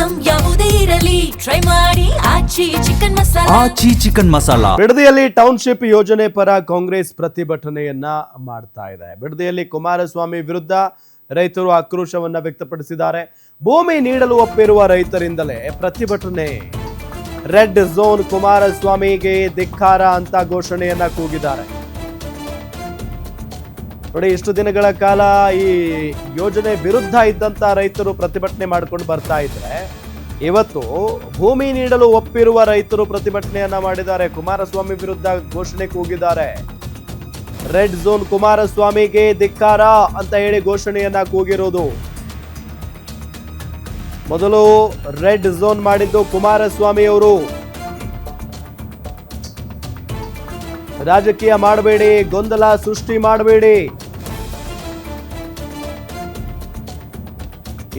Item ಯಾವುದೇ ಇರಲಿ try ಮಾಡಿ ಆಚಿ ಚಿಕನ್ ಮಸಾಲಾ. ಬಿಡದಿಯಲ್ಲಿ ಟೌನ್ಶಿಪ್ ಯೋಜನೆ ಪರ ಕಾಂಗ್ರೆಸ್ ಪ್ರತಿಭಟನೆಯನ್ನ ಮಾಡ್ತಾ ಇದೆ. ಬಿಡದಿಯಲ್ಲಿ ಕುಮಾರಸ್ವಾಮಿ ವಿರುದ್ಧ ರೈತರು ಆಕ್ರೋಶವನ್ನ ವ್ಯಕ್ತಪಡಿಸಿದ್ದಾರೆ. ಭೂಮಿ ನೀಡಲು ಒಪ್ಪಿರುವ ರೈತರಿಂದಲೇ ಪ್ರತಿಭಟನೆ. ರೆಡ್ ಝೋನ್ ಕುಮಾರಸ್ವಾಮಿಗೆ ಧಿಕ್ಕಾರ ಅಂತ ಘೋಷಣೆಯನ್ನ ಕೂಗಿದ್ದಾರೆ. ನೋಡಿ, ಇಷ್ಟು ದಿನಗಳ ಕಾಲ ಈ ಯೋಜನೆ ವಿರುದ್ಧ ಇದ್ದಂತ ರೈತರು ಪ್ರತಿಭಟನೆ ಮಾಡ್ಕೊಂಡು ಬರ್ತಾ ಇದ್ರೆ, ಇವತ್ತು ಭೂಮಿ ನೀಡಲು ಒಪ್ಪಿರುವ ರೈತರು ಪ್ರತಿಭಟನೆಯನ್ನ ಮಾಡಿದ್ದಾರೆ. ಕುಮಾರಸ್ವಾಮಿ ವಿರುದ್ಧ ಘೋಷಣೆ ಕೂಗಿದ್ದಾರೆ. ರೆಡ್ ಝೋನ್ ಕುಮಾರಸ್ವಾಮಿಗೆ ಧಿಕ್ಕಾರ ಅಂತ ಹೇಳಿ ಘೋಷಣೆಯನ್ನ ಕೂಗಿರೋದು. ಮೊದಲು ರೆಡ್ ಝೋನ್ ಮಾಡಿದ್ದು ಕುಮಾರಸ್ವಾಮಿ ಅವರು. ರಾಜಕೀಯ ಮಾಡಬೇಡಿ, ಗೊಂದಲ ಸೃಷ್ಟಿ ಮಾಡಬೇಡಿ,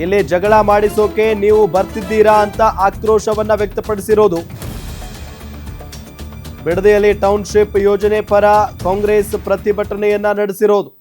ಇಲ್ಲಿ ಜಗಳ ಮಾಡಿಸೋಕೆ ನೀವು ಬರ್ತಿದ್ದೀರಾ ಅಂತ ಆಕ್ರೋಶವನ್ನ ವ್ಯಕ್ತಪಡಿಸಿರೋದು. ಬಿಡದಿಯಲ್ಲಿ ಟೌನ್ಶಿಪ್ ಯೋಜನೆ ಪರ ಕಾಂಗ್ರೆಸ್ ಪ್ರತಿಭಟನೆಯನ್ನ ನಡೆಸಿರೋದು.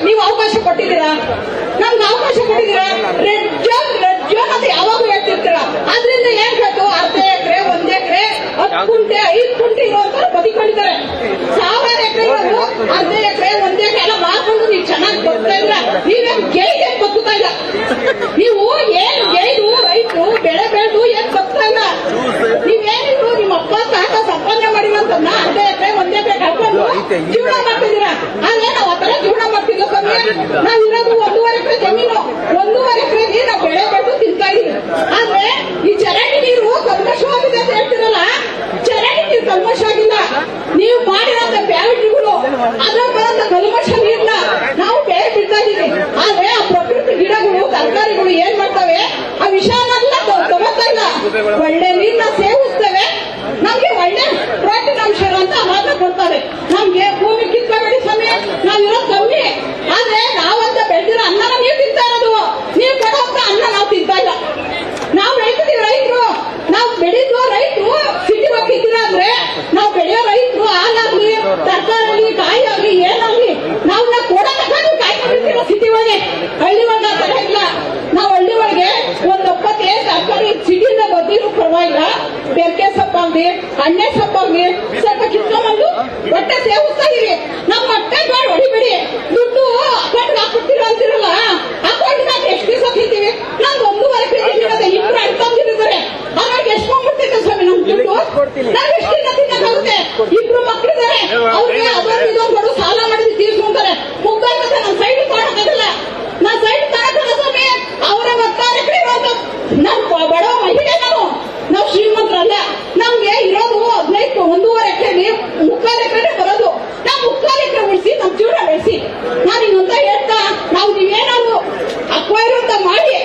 ನೀವು ಅವಕಾಶ ಕೊಟ್ಟಿದ್ದೀರಾ, ನಮ್ಗೆ ಅವಕಾಶ ಕೊಟ್ಟಿದ್ದೀರಾ. ರೆಡ್ ಜೋನ್ ಅಂತ ಯಾವಾಗೂ ಹೇಳ್ತಿರ್ತೀರಾ. ಆದ್ರಿಂದ ಏನ್ ಬೇಕು, ಅರ್ಧ ಎಕರೆ, 1 ಎಕರೆ, 10 ಕುಂಟೆ, 5 ಕುಂಟೆ ಇರುವಂತ ಬದುಕೊಂಡಿದ್ದಾರೆ. 1000 ಎಕರೆ ಅರ್ಧ ಎಕರೆ, 1 ಎಕರೆ ಎಲ್ಲ ಮಾಡ್ಕೊಂಡು ನೀವು ಚೆನ್ನಾಗಿ ಬರ್ತಾ ಇದ್ರ. ನೀವೇನ್ ಗೈಡ್ ಏನ್ ಬದುಕ್ತಾ ಇಲ್ಲ. ನೀವು ಏನ್ ಗೈಡು ರೈತರು ಬೆಳೆ ಬೆಳೆದು ಏನ್ ಬದುಕ್ತಾ ಇಲ್ಲ. ನೀವೇನಿದ್ರು ನಿಮ್ಮ ಅಪ್ಪ ತಾತ ಸಂಪಾದನೆ ಮಾಡಿರೋದನ್ನ ಅರ್ಧ ಎಕರೆ, 1 ಎಕರೆ ಕಳ್ಕೊಂಡು ಜೀವನ ಮಾಡ್ತಿದ್ದೀರಾ. ಆದ್ರೆ ನಾವು ಆ ತರ ಜೀವನ ಮಾಡ್ತಿಲ್ಲ ಕಮ್ಮಿ. ನಾವಿರೋದು 1.5 ಎಕರೆ ಜಮೀನು, 1.5 ಎಕರೆಗೆ ನಾವು ಬೆಳೆ ಬೆಳೆದು ತಿಂತಾ ಇದೀವಿ. ಆದ್ರೆ ಈ ಚರಂಡಿ ನೀರು ಕಲ್ಮಶವಾಗಿದೆ ಅಂತ ಹೇಳ್ತಿರಲ್ಲ, ಚರಂಡಿ ನೀರು ಕಲ್ಮಶ ಆಗಿಲ್ಲ. ನೀವು ಮಾಡಿರೋಂತ ಬ್ಯಾವಿಟಿಗಳು ಅದ್ರ ಬರೋಂತ ಕಲ್ಮಶ ನೀರ್ನ ನಾವು ಬೆಳೆ ಬಿಡ್ತಾ ಇದೀವಿ. ಆದ್ರೆ ಆ ಪ್ರಕೃತಿ ಗಿಡಗಳು, ತರಕಾರಿಗಳು ಏನ್ ಮಾಡ್ತವೆ, ಆ ವಿಷಯನೆಲ್ಲ ತಗೋತಾ ಇಲ್ಲ. ಒಳ್ಳೆ ನೀರ್ನ ಸೇವಿಸ್ತೇವೆ, ನಮ್ಗೆ ಒಳ್ಳೆ ಪ್ರೋಟೀನ್ ಅಂಶ ಅಂತ ಮಾತ್ರ ಕೊಡ್ತಾರೆ. ನಮ್ಗೆ ಭೂಮಿ ಕಿತ್ಕೋಬೇಡಿ ಸ್ವಾಮಿ, ನಾವಿರೋದು ಕಮ್ಮಿ. ಆದ್ರೆ ನಾವಂತ ಬೆಳೆದಿರೋ ಅನ್ನನ ನೀವು ತಿಂತಾ ಇರೋದು, ನೀವು ಕೊಡುವಂತ ಅನ್ನ ನಾವು ತಿಂತಾ ಇಲ್ಲ. ನಾವು ರೈತರು, ನಾವು ಬೆಳೆದು ರೈತರು ಸಿಟಿ ಹೋಗಿದ್ದೀರಾ ಅಂದ್ರೆ, ನಾವು ಬೆಳೆಯೋ ರೈತರು ಹಾಲಾಗ್ಲಿ, ತರಕಾರಿ, ಕಾಯಿ ಆಗ್ಲಿ, ಏನಾಗ್ಲಿ ನಾವು ಕೊಡೋದಕ್ಕ ನೀವು ಕಾಯ್ಕೊಂಡಿರ್ತೀರ. ಸಿಟಿ ಒಳಗೆ, ಹಳ್ಳಿ ಒಳಗೆ ಆ ತರ ಇಲ್ಲ. ನಾವು ಹಳ್ಳಿ ಒಳಗೆ ಒಂದ್ 70 ತರಕಾರಿ ಸಿಟಿಯಿಂದ ಬದ್ದಿರು ಪರವಾಗಿಲ್ಲ, ಬೆರ್ಕೆ ಸೊಪ್ಪಾಗ್ಲಿ, ಅಣ್ಣೆ ಸೊಪ್ಪಾಗ್ಲಿ ಸ್ವಲ್ಪ ಕಿತ್ಕೊಂಡ್ಬಂದು ಹೊಟ್ಟೆ ಸೇವಿಸ್ತಾ ಇರಿ. ನಮ್ಮ ಹೊಟ್ಟೆ ಬೇಡ ಹೊಡಿಬೇಡಿ. ದುಡ್ಡು ಅಕೌಂಟ್ಗೆ ಹಾಕ್ಬಿಡ್ತೀರ ಅಂತಿರಲ್ಲ, ಅಕೌಂಟ್ ಮುಕ್ಕಾಲು ಎಕರೆ ಬರೋದು. ನಾವು ಮುಕ್ಕಾಲು ಎಕರೆ ಉಳಿಸಿ ನಮ್ ಜೀವನ ಬೆಳೆಸಿ. ನಾನು ಇನ್ನೊಂದ ಹೇಳ್ತಾ, ನಾವು ನೀವೇನಾದ್ರು ಅಕ್ವೈರ್ ಅಂತ ಮಾಡಿ